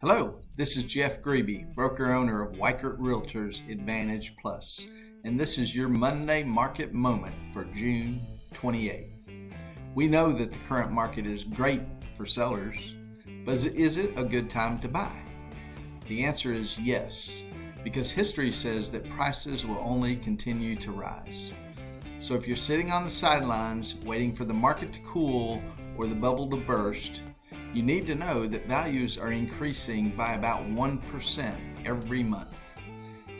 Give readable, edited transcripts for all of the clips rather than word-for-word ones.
Hello, this is Jeff Grebe, broker-owner of Weichert Realtors Advantage Plus, and this is your Monday market moment for June 28th. We know that the current market is great for sellers, but is it a good time to buy? The answer is yes, because history says that prices will only continue to rise. So if you're sitting on the sidelines waiting for the market to cool or the bubble to burst, you need to know that values are increasing by about 1% every month,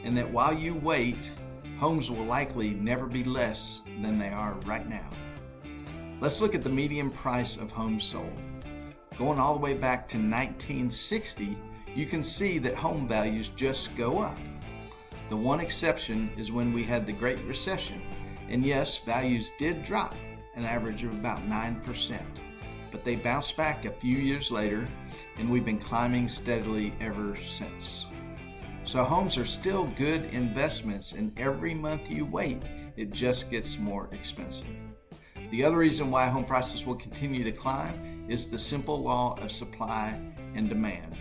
and that while you wait, homes will likely never be less than they are right now. Let's look at the median price of homes sold. Going all the way back to 1960, you can see that home values just go up. The one exception is when we had the Great Recession, and yes, values did drop an average of about 9%. But they bounced back a few years later, and we've been climbing steadily ever since. So homes are still good investments, and every month you wait, it just gets more expensive. The other reason why home prices will continue to climb is the simple law of supply and demand.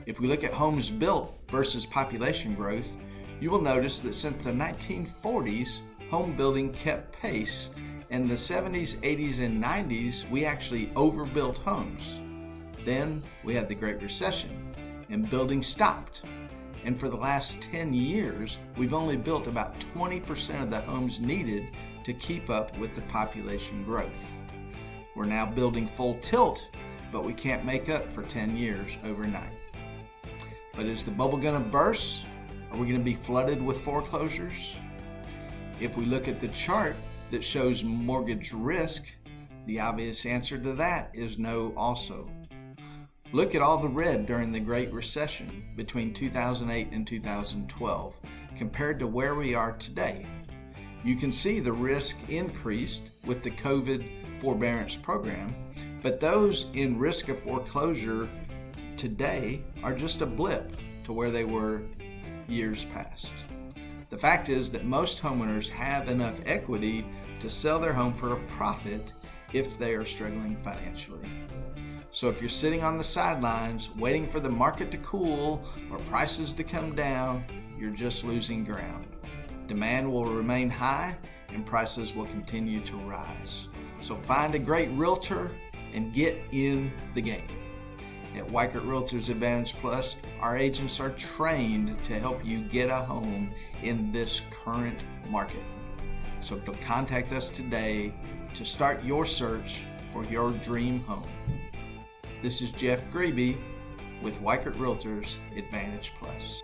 If we look at homes built versus population growth, you will notice that since the 1940s, home building kept pace. In the 70s, 80s, and 90s, we actually overbuilt homes. Then we had the Great Recession, and building stopped. And for the last 10 years, we've only built about 20% of the homes needed to keep up with the population growth. We're now building full tilt, but we can't make up for 10 years overnight. But is the bubble going to burst? Are we going to be flooded with foreclosures? If we look at the chart that shows mortgage risk, the obvious answer to that is no also. Look at all the red during the Great Recession between 2008 and 2012 compared to where we are today. You can see the risk increased with the COVID forbearance program, but those in risk of foreclosure today are just a blip to where they were years past. The fact is that most homeowners have enough equity to sell their home for a profit if they are struggling financially. So if you're sitting on the sidelines waiting for the market to cool or prices to come down, you're just losing ground. Demand will remain high and prices will continue to rise. So find a great realtor and get in the game. At Weichert Realtors Advantage Plus, our agents are trained to help you get a home in this current market. So contact us today to start your search for your dream home. This is Jeff Grebe with Weichert Realtors Advantage Plus.